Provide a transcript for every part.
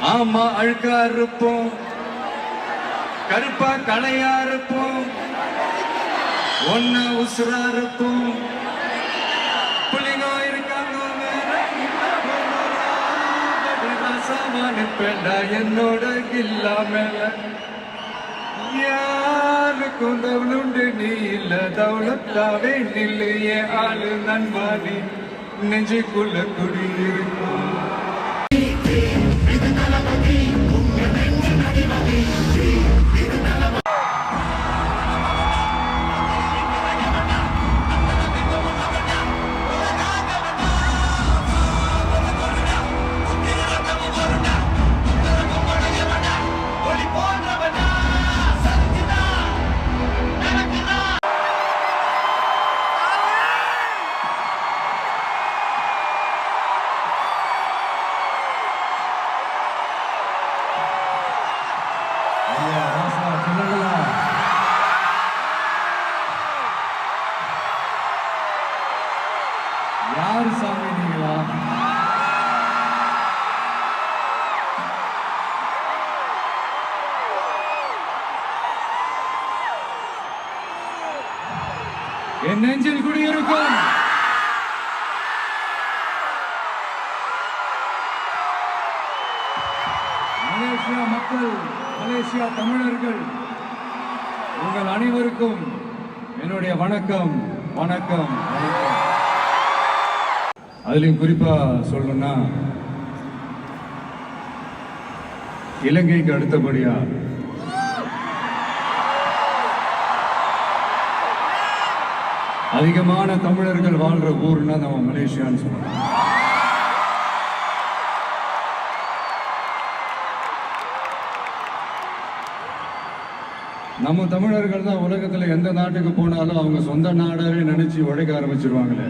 ஆமா அழுக்கா இருப்போம், கருப்பா கலையா இருப்போம், ஒன்னா உசுரா இருப்போம். புள்ளிங்க இருக்காங்க என்னோட இல்லாம யாருக்கும் தவளுண்டு நீ இல்ல தவளத்தாவே நில்லையே ஆளு நண்பாடி நெஞ்சுக்குள்ள குடியிருக்கும். யாரு சாமி நீங்களா? என் நெஞ்சில் குடியிருக்கும் மலேசியா மக்கள், மலேசியா தமிழர்கள், உங்கள் அனைவருக்கும் என்னுடைய வணக்கம் வணக்கம் வணக்கம். அதுலயும் குறிப்பா சொல்லணும்னா, இலங்கைக்கு அடுத்தபடியா அதிகமான தமிழர்கள் வாழ்ற ஊர்னா நம்ம மலேசியான்னு சொல்லலாம். நம்ம தமிழர்கள் தான் உலகத்துல எந்த நாட்டுக்கு போனாலும் அவங்க சொந்த நாடாவே நினைச்சு உழைக்க ஆரம்பிச்சிருவாங்களே.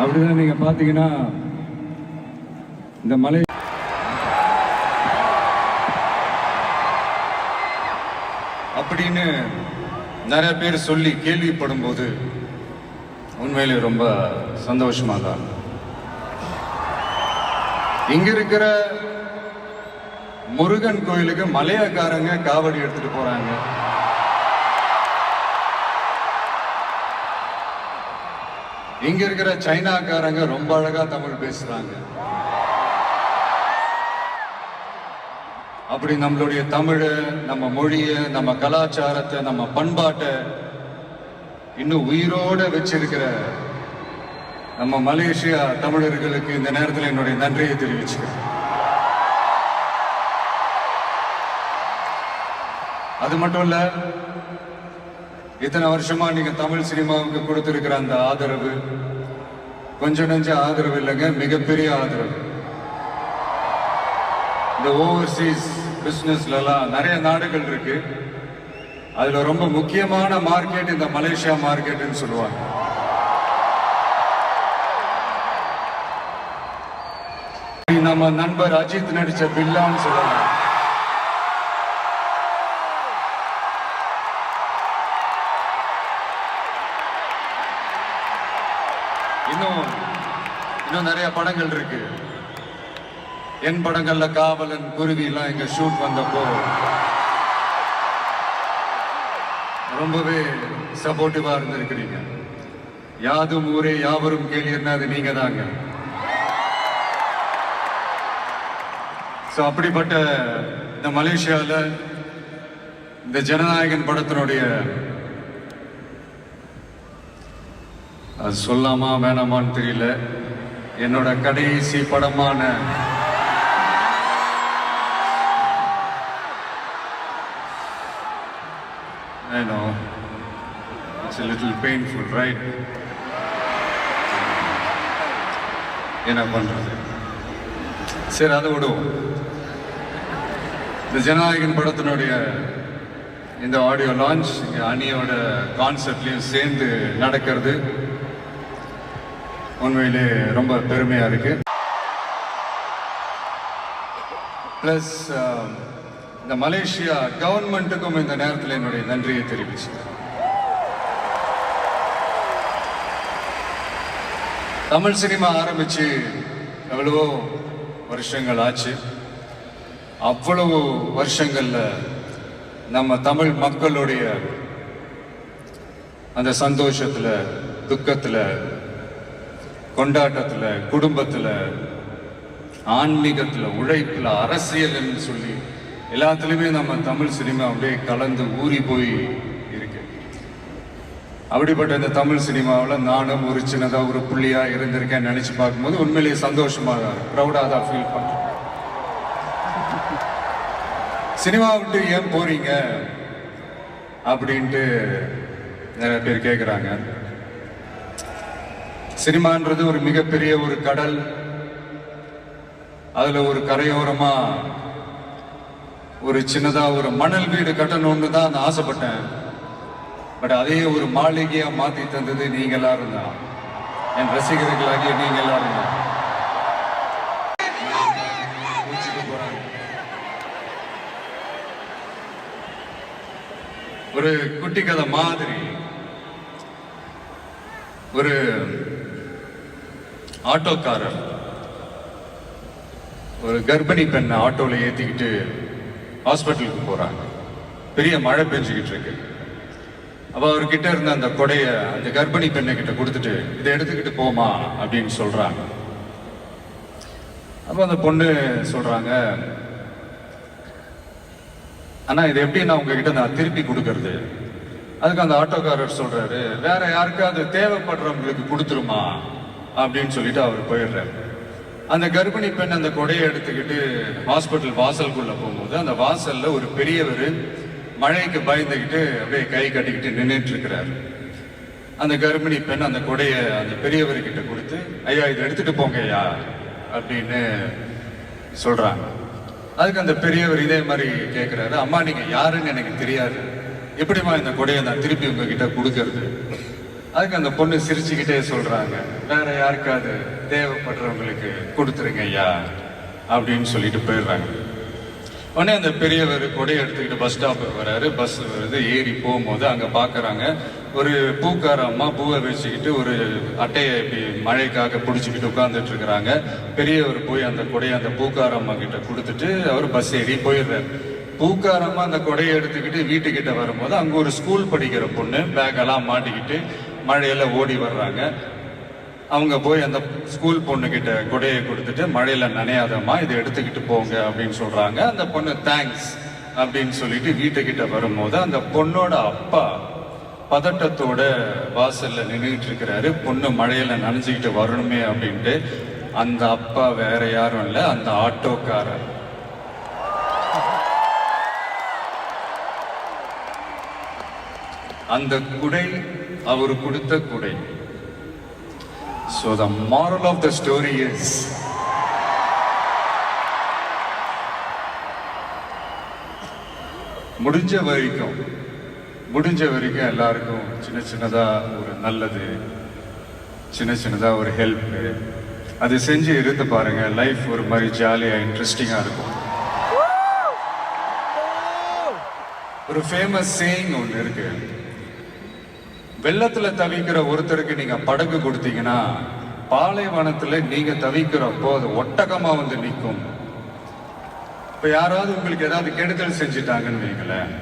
அப்படிதான் நீங்க பாத்தீங்கன்னா இந்த மலை அப்படின்னு நிறைய பேர் சொல்லி கேள்விப்படும் போது உண்மையிலே ரொம்ப சந்தோஷமா தான். இங்க இருக்கிற முருகன் கோயிலுக்கு மலையாக்காரங்க காவடி எடுத்துட்டு போறாங்க. இங்க இருக்கிற சைனாக்காரங்க ரொம்ப அழகா தமிழ் பேசுறாங்க. அப்படி நம்மளுடைய தமிழ, நம்ம மொழிய, நம்ம கலாச்சாரத்தை, நம்ம பண்பாட்டை இன்னும் உயிரோட வச்சிருக்கிற நம்ம மலேசியா தமிழர்களுக்கு இந்த நேரத்தில் என்னுடைய நன்றியை தெரிவிச்சுக்கிறேன். அது மட்டும் இல்ல, இத்தனை வருஷமா நீங்க தமிழ் சினிமாவுக்கு கொடுத்திருக்கிற அந்த ஆதரவு கொஞ்சம் நெஞ்ச ஆதரவு இல்லைங்க, மிகப்பெரிய ஆதரவு. இந்த ஓவர்சீஸ் பிசினஸ்ல எல்லாம் நிறைய நாடுகள் இருக்கு. அதுல ரொம்ப முக்கியமான மார்க்கெட் இந்த மலேசியா மார்க்கெட்னு சொல்லுவாங்க. நம்ம நண்பர் அஜித் நடிச்ச பில்லான்னு சொல்லலாம். இன்னும் நிறைய படங்கள் இருக்கு. என் படங்கள்ல காவலன், குருவி எல்லாம் இங்க ஷூட் வந்தப்போ ரொம்பவே சப்போர்ட்டிவா இருந்திருக்கிறீங்க. யாதும் ஊரே யாவரும் கேளீர்னா அது நீங்க தாங்க. அப்படிப்பட்ட இந்த மலேசியால இந்த ஜனநாயகன் படத்தினுடைய அது சொல்லாமா வேணாமான்னு தெரியல, என்னோட கடைசி படமான I know it's a little painful, right? என்ன பண்றது, சரி அதை விடுவோம். இந்த ஜனநாயகன் படத்தினுடைய இந்த ஆடியோ லான்ச் இங்க அணியோட கான்சர்ட்லயும் சேர்ந்து நடக்கிறது உண்மையிலே ரொம்ப பெருமையா இருக்கு. பிளஸ் இந்த மலேசியா கவர்மெண்ட்டுக்கும் இந்த நேரத்தில் என்னுடைய நன்றியை தெரிவிச்சு. தமிழ் சினிமா ஆரம்பிச்சு எவ்வளவோ வருஷங்கள் ஆச்சு. அவ்வளவு வருஷங்கள்ல நம்ம தமிழ் மக்களுடைய அந்த சந்தோஷத்துல, துக்கத்துல, கொண்டாட்டத்துல, குடும்பத்துல, ஆன்மீகத்துல, உழைப்புல, அரசியல்னு சொல்லி எல்லாத்துலயுமே நம்ம தமிழ் சினிமா அப்படியே கலந்து ஊறி போய் இருக்கு. அப்படிப்பட்ட இந்த தமிழ் சினிமாவில் நானும் ஒரு சின்னதா ஒரு புள்ளியா இருந்திருக்கேன் நினைச்சு பார்க்கும்போது உண்மையிலேயே சந்தோஷமா தான், ப்ரௌடா தான் ஃபீல் பண்றேன். சினிமா விட்டு ஏன் போறீங்க அப்படின்ட்டு நிறைய பேர் கேட்குறாங்க. சினிமான்றது ஒரு மிகப்பெரிய ஒரு கடல். அதுல ஒரு கரையோரமா ஒரு சின்னதா ஒரு மணல் வீடு கட்டணும்னு தான் நான் ஆசைப்பட்டேன். பட் அதே ஒரு மாளிகையா மாத்தி தந்தது நீங்க எல்லாரும் தான், என் ரசிகர்களாகிய நீங்க எல்லாரும் தான். ஒரு குட்டி கதை மாதிரி ஒரு ஆட்டோக்காரர் ஒரு கர்ப்பிணி பெண்ணை ஆட்டோல ஏத்திக்கிட்டு ஹாஸ்பிட்டலுக்கு போறாங்க. பெரிய மழை பெஞ்சுக்கிட்டு இருக்கு. அப்ப அவர்கிட்ட இருந்த அந்த கொடைய அந்த கர்ப்பிணி பெண்ணை கிட்ட கொடுத்துட்டு இதை எடுத்துக்கிட்டு போமா அப்படின்னு சொல்றாங்க. அப்ப அந்த பொண்ணு சொல்றாங்க, ஆனா இது எப்படி நான் உங்ககிட்ட நான் திருப்பி கொடுக்கறது? அதுக்கு அந்த ஆட்டோக்காரர் சொல்றாரு, வேற யாருக்காவது தேவைப்படுறவங்களுக்கு கொடுத்துருமா அப்படின்னு சொல்லிட்டு அவர் போயிடுறாரு. அந்த கர்ப்பிணி பெண் அந்த கொடையை எடுத்துக்கிட்டு ஹாஸ்பிட்டல் வாசலுக்குள்ள போகும்போது அந்த வாசல்ல ஒரு பெரியவர் மழைக்கு பயந்துக்கிட்டு அப்படியே கை கட்டிக்கிட்டு நின்றுட்டு இருக்கிறாரு. அந்த கர்ப்பிணி பெண் அந்த கொடையை அந்த பெரியவர்கிட்ட கொடுத்து, ஐயா இதை எடுத்துட்டு போங்க ஐயா அப்படின்னு சொல்றாங்க. அதுக்கு அந்த பெரியவர் இதே மாதிரி கேட்கிறாரு, அம்மா நீங்க யாருன்னு எனக்கு தெரியாது, எப்படிமா இந்த கொடையை நான் திருப்பி உங்ககிட்ட கொடுக்கறது? அதுக்கு அந்த பொண்ணு சிரிச்சுக்கிட்டே சொல்றாங்க, வேற யாருக்காவது தேவைப்படுறவங்களுக்கு கொடுத்துருங்க ஐயா அப்படின்னு சொல்லிட்டு போயிடுறாங்க. உடனே அந்த பெரியவர் கொடையை எடுத்துக்கிட்டு பஸ் ஸ்டாப்புக்கு வராரு. பஸ் வருது, ஏறி போகும்போது அங்க பாக்குறாங்க ஒரு பூக்கார அம்மா பூவை வச்சுக்கிட்டு ஒரு அட்டையை இப்படி மழைக்காக பிடிச்சிக்கிட்டு உட்கார்ந்துட்டு இருக்கிறாங்க. பெரியவர் போய் அந்த கொடையை அந்த பூக்கார அம்மா கிட்ட கொடுத்துட்டு அவர் பஸ் ஏறி போயிடுறாரு. பூக்காரம்மா அந்த கொடையை எடுத்துக்கிட்டு வீட்டுக்கிட்ட வரும்போது அங்க ஒரு ஸ்கூல் படிக்கிற பொண்ணு பேக்கெல்லாம் மாட்டிக்கிட்டு மழையில ஓடி வர்றாங்க. அவங்க போய் அந்த ஸ்கூல் பொண்ணு கிட்ட கொடையை கொடுத்துட்டு, மழையில நனையாதம்மா இதை எடுத்துக்கிட்டு போங்க அப்படின்னு சொல்றாங்க. அந்த பொண்ணு தேங்க்ஸ் அப்படின்னு சொல்லிட்டு வீட்டுக்கிட்ட வரும்போது அந்த பொண்ணோட அப்பா பதட்டத்தோட வாசல்ல நின்றுட்டு இருக்கிறாரு. பொண்ணு மழையில நனைஞ்சுக்கிட்டு வரணுமே அப்படின்ட்டு. அந்த அப்பா வேற யாரும் இல்லை, அந்த ஆட்டோக்காரர். அந்த குடை அவர் கொடுத்த குடை. So the moral of the story is, முடிஞ்ச வரைக்கும் எல்லாருக்கும் சின்ன சின்னதா ஒரு நல்லது, சின்ன சின்னதா ஒரு ஹெல்ப் அது செஞ்சு இருந்து பாருங்க. லைஃப் ஒரு மாதிரி ஜாலியா இன்ட்ரெஸ்டிங்கா இருக்கும். ஒரு ஃபேமஸ் சேயிங் ஒன்று இருக்கு, வெள்ளத்துல தவிக்கிற ஒருத்தருக்கு நீங்க படகு கொடுத்தீங்கன்னா பாலைவனத்துல நீங்க தவிக்கிறப்போ அது ஒட்டகமா வந்து நிற்கும். இப்ப யாராவது உங்களுக்கு ஏதாவது கெடுதல் செஞ்சுட்டாங்கன்னு வைங்களேன்,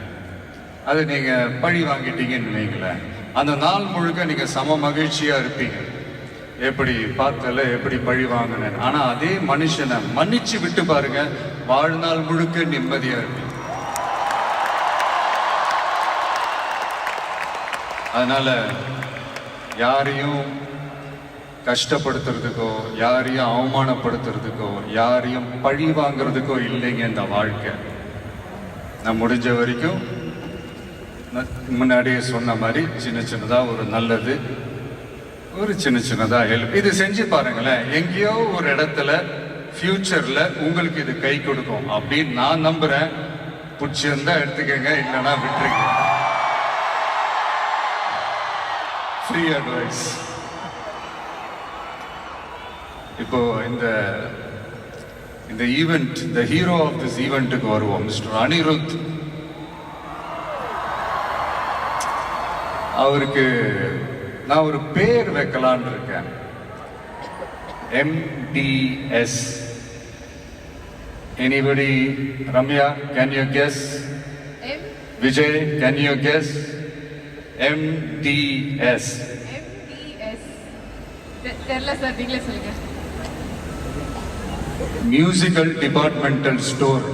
அது நீங்க பழி வாங்கிட்டீங்கன்னு வைங்களேன், அந்த நாள் முழுக்க நீங்க சம மகிழ்ச்சியா இருப்பீங்க. எப்படி பார்த்தல எப்படி பழி வாங்கினேன். ஆனா அதே மனுஷனை மன்னிச்சு விட்டு பாருங்க, வாழ்நாள் முழுக்க நிம்மதியா இருப்பீங்க. அதனால யாரையும் கஷ்டப்படுத்துறதுக்கோ, யாரையும் அவமானப்படுத்துறதுக்கோ, யாரையும் பழி வாங்குறதுக்கோ இல்லைங்க இந்த வாழ்க்கை. நான் முடிஞ்ச வரைக்கும் முன்னாடியே சொன்ன மாதிரி சின்ன சின்னதா ஒரு நல்லது, ஒரு சின்ன சின்னதா ஹெல்ப் இது செஞ்சு பாருங்களேன். எங்கேயோ ஒரு இடத்துல ஃபியூச்சர்ல உங்களுக்கு இது கை கொடுக்கும் அப்படின்னு நான் நம்புறேன். பிடிச்சிருந்தா எடுத்துக்கங்க, இல்லைன்னா விட்டுருங்க. Free advice. இப்போ இந்த ஈவெண்ட், இந்த ஹீரோ ஆஃப் திஸ் ஈவெண்ட்டுக்கு வருவோம், மிஸ்டர் அனிருத். அவருக்கு நான் ஒரு பேர் வைக்கலான் இருக்கேன். MDS. Anybody? Ramya, can you guess? M Vijay, can you guess? MDS. MDS தெரியல சார், நீங்களே சொல்லுங்க. Musical Departmental Store.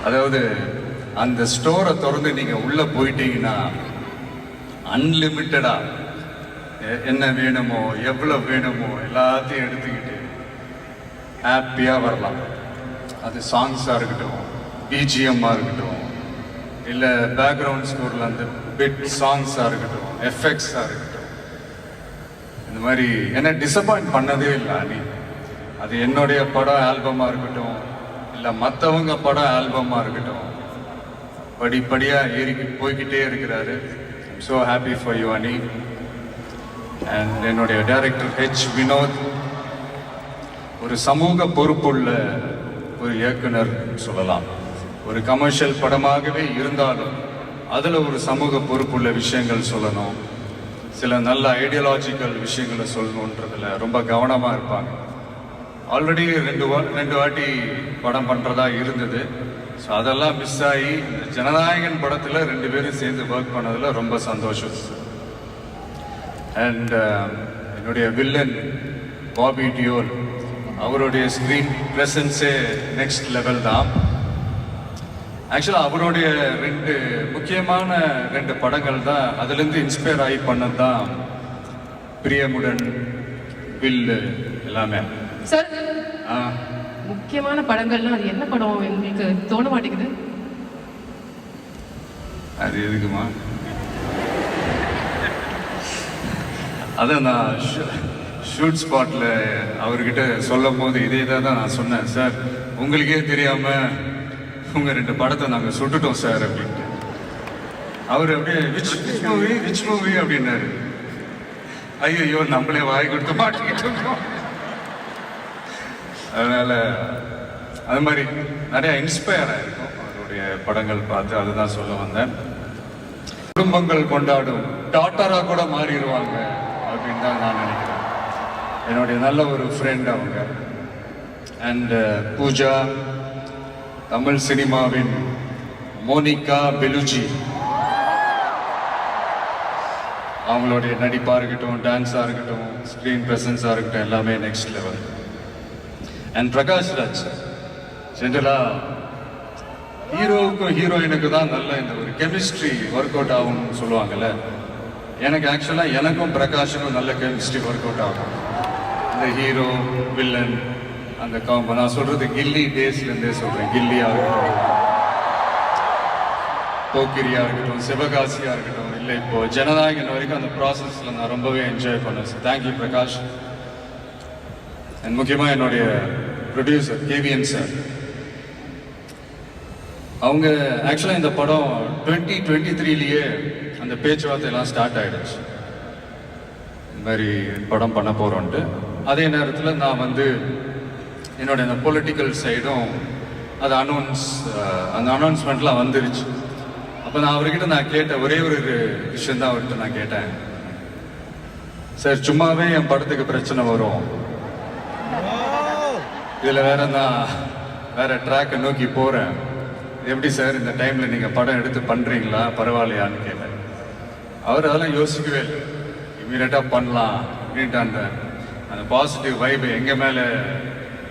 அதாவது அந்த ஸ்டோரை திறந்து நீங்க உள்ள போயிட்டீங்கன்னா அன்லிமிட்டடா என்ன வேணுமோ எவ்வளவு வேணுமோ எல்லாத்தையும் எடுத்துக்கிட்டு ஹாப்பியா வரலாம். அது சாங்ஸா இருக்கட்டும், பிஜிஎம்மா இருக்கட்டும், இல்ல பேக்ரவுண்ட் ஸ்கோர்ல அந்த பிட் சாங்ஸா இருக்கட்டும், எஃபெக்ட்ஸா இருக்கட்டும், இந்த மாதிரி என்ன டிசப்பாயிண்ட் பண்ணதே இல்லை அனி. அது என்னுடைய படம் ஆல்பமா இருக்கட்டும், இல்லை மற்றவங்க படம் ஆல்பமா இருக்கட்டும், படிப்படியா ஏறி போய்கிட்டே இருக்கிறாரு. ஸோ ஹாப்பி ஃபார் யூ அனி. அண்ட் என்னுடைய டைரக்டர் H. வினோத் ஒரு சமூக பொறுப்புள்ள ஒரு இயக்குனர் சொல்லலாம். ஒரு கமர்ஷியல் படமாகவே இருந்தாலும் அதில் ஒரு சமூக பொறுப்புள்ள விஷயங்கள் சொல்லணும், சில நல்ல ஐடியாலஜிக்கல் விஷயங்களை சொல்லணுன்றதுல ரொம்ப கவனமாக இருப்பாங்க. ஆல்ரெடி ரெண்டு வாட்டி படம் பண்ணுறதா இருந்தது. ஸோ அதெல்லாம் மிஸ் ஆகி இந்த ஜனநாயகன் படத்தில் 2 பேரும் சேர்ந்து ஒர்க் பண்ணதில் ரொம்ப சந்தோஷம். அண்ட் என்னுடைய வில்லன் பாபி டியோல், அவருடைய ஸ்க்ரீன் ப்ரெசன்ஸே நெக்ஸ்ட் லெவல் தான். ஆக்சுவலாக அவருடைய 2 முக்கியமான 2 படங்கள் தான் அதுலேருந்து இன்ஸ்பயர் ஆகி பண்ணது தான் பிரியமுடன், வில்லு எல்லாமே. சார், முக்கியமான படங்கள்னா அது என்ன படம் எங்களுக்கு தோண மாட்டேங்குது. அது எதுக்குமா? அதான் நான் ஷூட் ஸ்பாட்ல அவர்கிட்ட சொல்லும் போது இதே தான் நான் சொன்னேன். சார், உங்களுக்கே தெரியாம உங்க 2 படத்தை நாங்க சுட்டுட்டோம் சார் அப்படின்ட்டு. அவர் அப்படியே விச் மூவி அப்படின்னாரு. ஐயோ, நம்மளே வாய் கொடுத்து மாட்டிக்கிட்டோம். அதனால அது மாதிரி நிறைய இன்ஸ்பயர் ஆயிருக்கும் அவருடைய படங்கள் பார்த்து. அதுதான் சொல்ல வந்தேன். குடும்பங்கள் கொண்டாடும் டாட்டரா கூட மாறிடுவாங்க அப்படின்னு தான் நான் நினைக்கிறேன். என்னுடைய நல்ல ஒரு ஃப்ரெண்ட் அவங்க. அண்ட் பூஜா, தமிழ் சினிமாவின் மோனிகா பெலுஜி, அவங்களுடைய நடிப்பாக இருக்கட்டும், டான்ஸாக இருக்கட்டும், ஸ்க்ரீன் ப்ரெசன்ஸாக இருக்கட்டும், எல்லாமே next level. And Prakash Raj, ஜென்ரலாக ஹீரோவுக்கும் ஹீரோயினுக்கு தான் நல்ல இந்த ஒரு கெமிஸ்ட்ரி ஒர்க் அவுட் ஆகும்னு சொல்லுவாங்கல்ல. எனக்கு ஆக்சுவலாக எனக்கும் பிரகாஷுக்கும் நல்ல கெமிஸ்ட்ரி ஒர்க் அவுட் ஆகும். இந்த ஹீரோ வில்லன் அந்த காம்போ நான் சொல்றது கில்லி டேஸ்லேருந்தே சொல்கிறேன். கில்லியாக இருக்கட்டும், போக்கிரியா இருக்கட்டும், சிவகாசியாக இருக்கட்டும், இல்லை இப்போ ஜனநாயகன் வரைக்கும் அந்த ப்ராசஸில் நான் ரொம்பவே என்ஜாய் பண்ணேன். தேங்க்யூ பிரகாஷ். அண்ட் முக்கியமாக என்னுடைய ப்ரொடியூசர் KVN சார், அவங்க ஆக்சுவலாக இந்த படம் 2023 அந்த பேச்சுவார்த்தையெல்லாம் ஸ்டார்ட் ஆகிடுச்சு. இந்த மாதிரி படம் பண்ண போகிறோன்ட்டு. அதே நேரத்தில் நான் வந்து என்னோட இந்த பொலிட்டிக்கல் சைடும் அது அந்த அனௌன்ஸ்மெண்ட்லாம் வந்துருச்சு. அப்போ நான் அவர்கிட்ட நான் கேட்ட ஒரே ஒரு விஷயம் தான் அவர்கிட்ட நான் கேட்டேன். சார், சும்மாவே என் படத்துக்கு பிரச்சனை வரும், இதில் வேற ட்ராக்கை நோக்கி போகிறேன், எப்படி சார் இந்த டைமில் நீங்கள் படம் எடுத்து பண்ணுறீங்களா, பரவாயில்லையான்னு கேட்டேன். அவர் அதெல்லாம் யோசிக்கவே இல்லை, இமீடியட்டாக பண்ணலாம் அப்படின்ட்டு அந்த பாசிட்டிவ் வைபை எங்கள் மேலே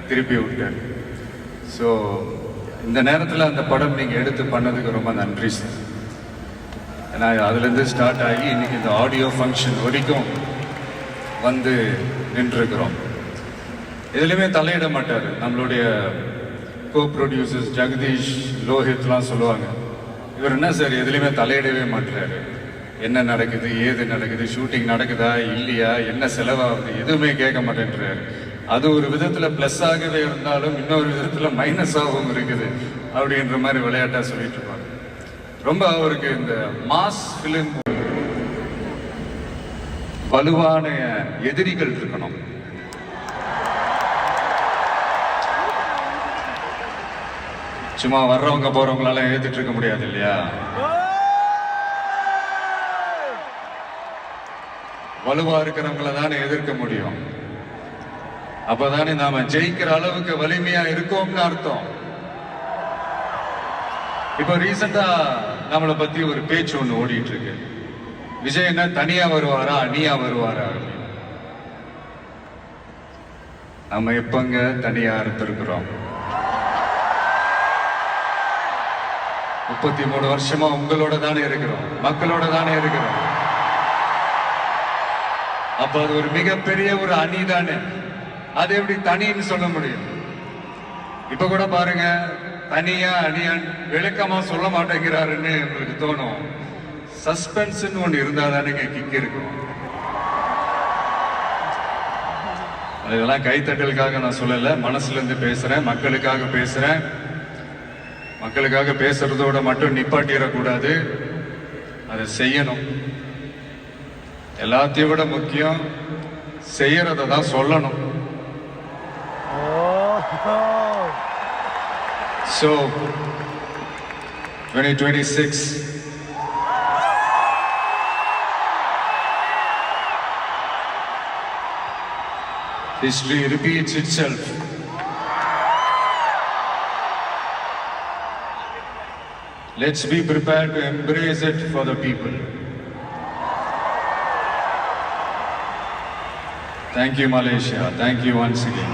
திருப்பி விட்டார். ஸோ இந்த நேரத்தில் அந்த படம் நீங்கள் எடுத்து பண்ணதுக்கு ரொம்ப நன்றி சார். ஏன்னா அதுலேருந்து ஸ்டார்ட் ஆகி இன்னைக்கு இந்த ஆடியோ ஃபங்க்ஷன் வரைக்கும் வந்து நின்றுருக்கிறோம். எதுலையுமே தலையிட மாட்டார். நம்மளுடைய கோ ப்ரொடியூசர்ஸ் ஜெகதீஷ், லோஹித்லாம் சொல்லுவாங்க, இவர் என்ன சார் எதுலையுமே தலையிடவே மாட்டாரு, என்ன நடக்குது, ஏது நடக்குது, ஷூட்டிங் நடக்குதா இல்லையா, என்ன செலவாகுது, எதுவுமே கேட்க மாட்டேன்றாரு. அது ஒரு விதத்தில் ப்ளஸ்ஸாகவே இருந்தாலும் இன்னொரு விதத்தில் மைனஸாகவும் இருக்குது அப்படின்ற மாதிரி விளையாட்டாக சொல்லிட்டு இருப்பாங்க. ரொம்ப அவருக்கு இந்த மாஸ் ஃபிலிம் வலுவான எதிரிகள் இருக்கணும். சும்மா வர்றவங்க போறவங்களால ஏத்துட்டு இருக்க முடியாது இல்லையா? வலுவா இருக்கிறவங்கள தானே எதிர்க்க முடியும். அப்பதானே நாம ஜெயிக்கிற அளவுக்கு வலிமையா இருக்கோம்னு அர்த்தம். இப்ப ரீசெண்டா நம்மளை பத்தி ஒரு பேச்சு ஒண்ணு ஓடிட்டு இருக்கு. விஜய் என்ன தனியா வருவாரா அணியா வருவாரா அப்படின்னு. நம்ம எப்பங்க தனியா இருந்திருக்கிறோம்? 33 வருஷமா உங்களோட தானே இருக்கிறோம், மக்களோட தானே இருக்கிறோம். அப்ப அது ஒரு மிகப்பெரிய ஒரு அணி தானே. அது எப்படி தனின்னு சொல்ல முடியும்? இப்ப கூட பாருங்க, தனியா அணியான் விளக்கமா சொல்ல மாட்டேங்கிறாருன்னு உங்களுக்கு தோணும். சஸ்பென்ஸ் ஒண்ணு இருந்தா தானே கிக் இருக்கும். இதெல்லாம் கைத்தட்டலுக்காக நான் சொல்லல, மனசுல இருந்து பேசுறேன், மக்களுக்காக பேசுறேன். மக்களுக்காக பேசுறதோட மட்டும் நிப்பாட்டிடக்கூடாது, அதை செய்யணும். எல்லாத்தையும் விட முக்கியம் செய்யறத தான் சொல்லணும். So 2026 history repeats itself. Let's be prepared to embrace it for the people. Thank you, Malaysia. Thank you once again.